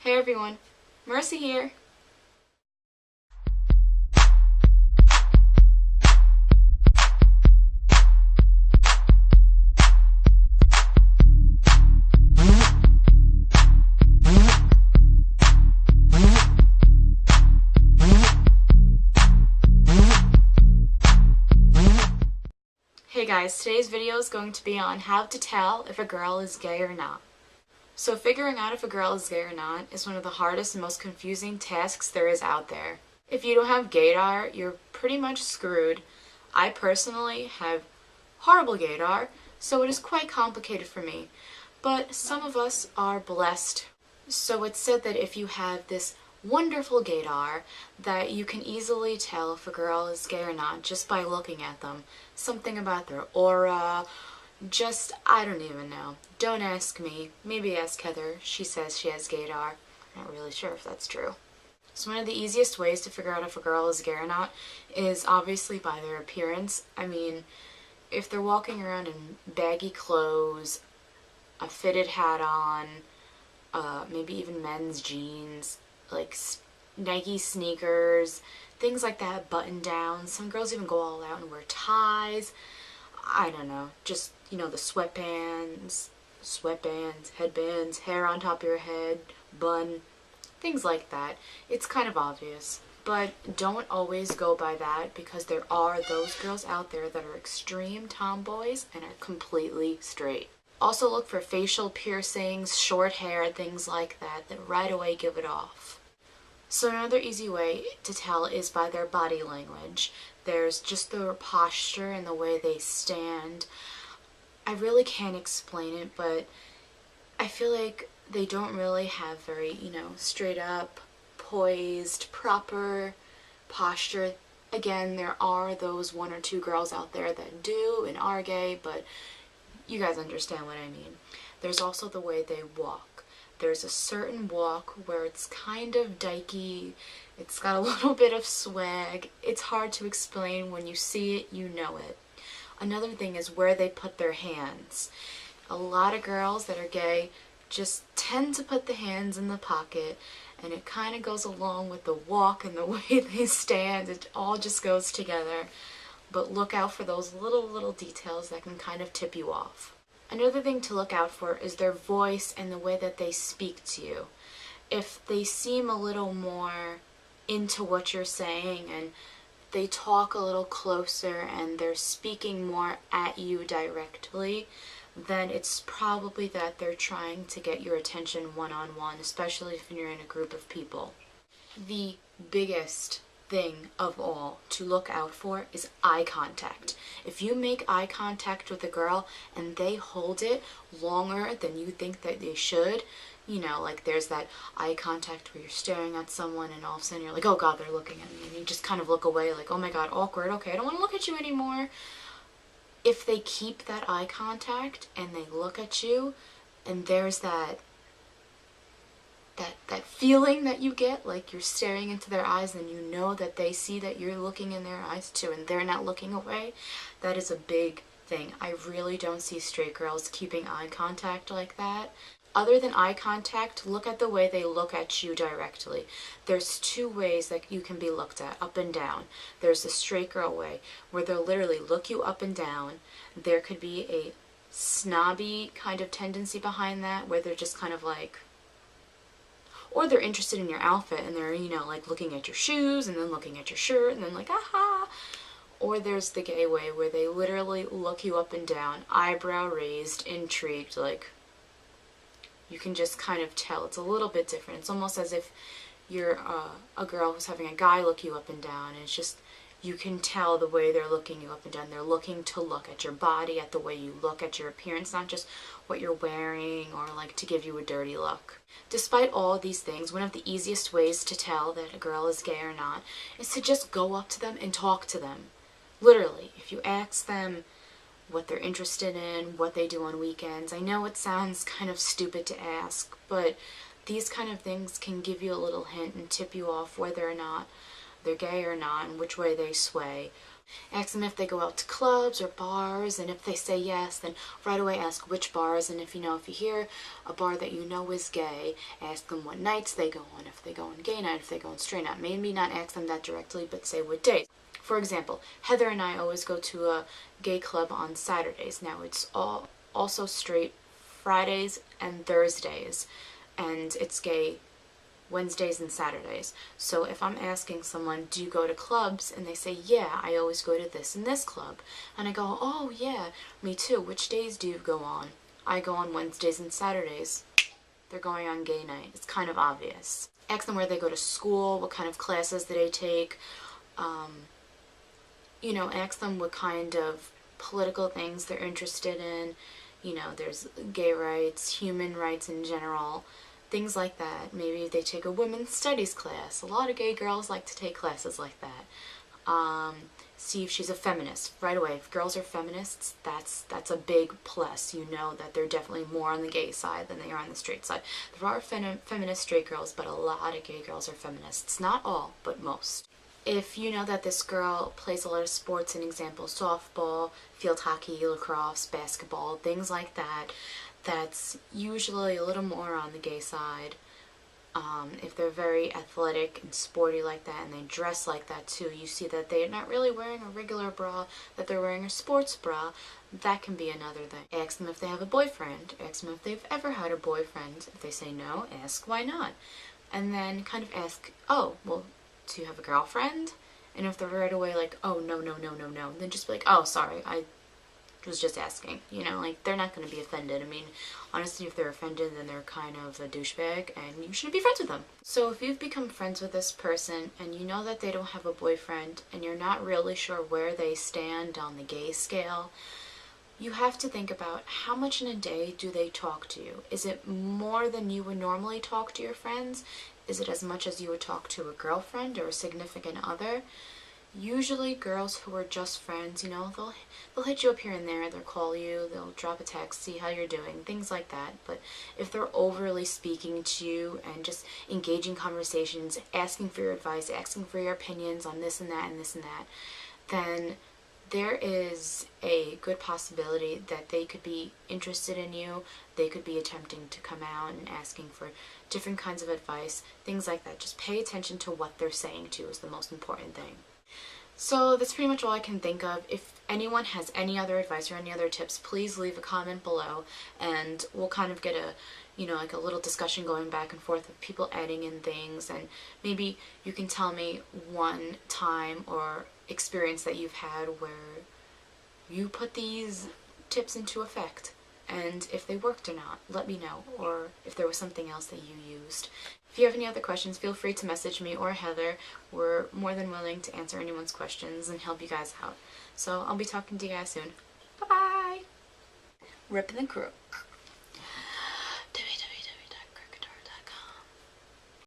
Hey everyone, Marissa here. Hey guys, today's video is going to be on how to tell if a girl is gay or not. So figuring out if a girl is gay or not is one of the hardest and most confusing tasks there is out there. If you don't have gaydar, you're pretty much screwed. I personally have horrible gaydar, so it is quite complicated for me. But some of us are blessed. So it's said that if you have this wonderful gaydar, that you can easily tell if a girl is gay or not just by looking at them. Something about their aura, I don't even know. Don't ask me. Maybe ask Heather. She says she has gaydar. I'm not really sure if that's true. So one of the easiest ways to figure out if a girl is gay or not is obviously by their appearance. I mean, if they're walking around in baggy clothes, a fitted hat on, maybe even men's jeans, like Nike sneakers, things like that, button downs. Some girls even go all out and wear ties. I don't know, just, the sweatbands, headbands, hair on top of your head, bun, things like that. It's kind of obvious. But don't always go by that, because there are those girls out there that are extreme tomboys and are completely straight. Also look for facial piercings, short hair, things like that right away give it off. So another easy way to tell is by their body language. There's just their posture and the way they stand. I really can't explain it, but I feel like they don't really have very, straight up, poised, proper posture. Again, there are those one or two girls out there that do and are gay, but you guys understand what I mean. There's also the way they walk. There's a certain walk where it's kind of dykey, it's got a little bit of swag. It's hard to explain. When you see it, you know it. Another thing is where they put their hands. A lot of girls that are gay just tend to put the hands in the pocket, and it kind of goes along with the walk and the way they stand. It all just goes together. But look out for those little details that can kind of tip you off. Another thing to look out for is their voice and the way that they speak to you. If they seem a little more into what you're saying and they talk a little closer and they're speaking more at you directly, then it's probably that they're trying to get your attention one-on-one, especially if you're in a group of people. The biggest thing of all to look out for is eye contact. If you make eye contact with a girl and they hold it longer than you think that they should, like there's that eye contact where you're staring at someone and all of a sudden you're like, oh god, they're looking at me, and you just kind of look away like, oh my god, awkward, okay, I don't want to look at you anymore. If they keep that eye contact and they look at you and there's that feeling that you get, like you're staring into their eyes and you know that they see that you're looking in their eyes too and they're not looking away, that is a big thing. I really don't see straight girls keeping eye contact like that. Other than eye contact, look at the way they look at you directly. There's two ways that you can be looked at, up and down. There's the straight girl way, where they'll literally look you up and down. There could be a snobby kind of tendency behind that, where they're just kind of like, or they're interested in your outfit and they're, like looking at your shoes and then looking at your shirt and then like, aha. Or there's the gay way where they literally look you up and down, eyebrow raised, intrigued, like you can just kind of tell. It's a little bit different. It's almost as if you're a girl who's having a guy look you up and down, and it's just, you can tell the way they're looking you up and down. They're looking to look at your body, at the way you look, at your appearance, not just what you're wearing or like to give you a dirty look. Despite all these things, one of the easiest ways to tell that a girl is gay or not is to just go up to them and talk to them. Literally, if you ask them what they're interested in, what they do on weekends. I know it sounds kind of stupid to ask, but these kind of things can give you a little hint and tip you off whether or not they're gay or not and which way they sway. Ask them if they go out to clubs or bars, and if they say yes, then right away ask which bars. And if you hear a bar that you know is gay, ask them what nights they go on, if they go on gay night, if they go on straight night. Maybe not ask them that directly, but say what days. For example, Heather and I always go to a gay club on Saturdays. Now it's also straight Fridays and Thursdays, and it's gay Wednesdays and Saturdays. So if I'm asking someone, do you go to clubs? And they say, yeah, I always go to this and this club. And I go, oh yeah, me too. Which days do you go on? I go on Wednesdays and Saturdays. They're going on gay night. It's kind of obvious. Ask them where they go to school, what kind of classes they take. Ask them what kind of political things they're interested in. There's gay rights, human rights in general, things like that. Maybe they take a women's studies class. A lot of gay girls like to take classes like that. See if she's a feminist. Right away, if girls are feminists, that's a big plus. You know that they're definitely more on the gay side than they are on the straight side. There are feminist straight girls, but a lot of gay girls are feminists. Not all, but most. If you know that this girl plays a lot of sports, an example, softball, field hockey, lacrosse, basketball, things like that, that's usually a little more on the gay side. If they're very athletic and sporty like that, and they dress like that too, you see that they're not really wearing a regular bra, that they're wearing a sports bra, that can be another thing. Ask them if they have a boyfriend. Ask them if they've ever had a boyfriend. If they say no, ask why not. And then kind of ask, oh, well, do you have a girlfriend? And if they're right away like, oh, no, then just be like, oh, sorry, I was just asking. They're not going to be offended. I mean, honestly, if they're offended, then they're kind of a douchebag, and you shouldn't be friends with them. So if you've become friends with this person, and you know that they don't have a boyfriend, and you're not really sure where they stand on the gay scale, you have to think about how much in a day do they talk to you. Is it more than you would normally talk to your friends? Is it as much as you would talk to a girlfriend or a significant other? Usually girls who are just friends, they'll hit you up here and there, they'll call you, they'll drop a text, see how you're doing, things like that. But if they're overly speaking to you and just engaging conversations, asking for your advice, asking for your opinions on this and that and this and that, then there is a good possibility that they could be interested in you. They could be attempting to come out and asking for different kinds of advice, things like that. Just pay attention to what they're saying to you is the most important thing. So that's pretty much all I can think of. If anyone has any other advice or any other tips, please leave a comment below, and we'll kind of get a little discussion going back and forth with people adding in things, and maybe you can tell me one time or experience that you've had where you put these tips into effect, and if they worked or not, let me know, or if there was something else that you used. If you have any other questions, feel free to message me or Heather. We're more than willing to answer anyone's questions and help you guys out. So I'll be talking to you guys soon. Bye-bye! Rip the crew.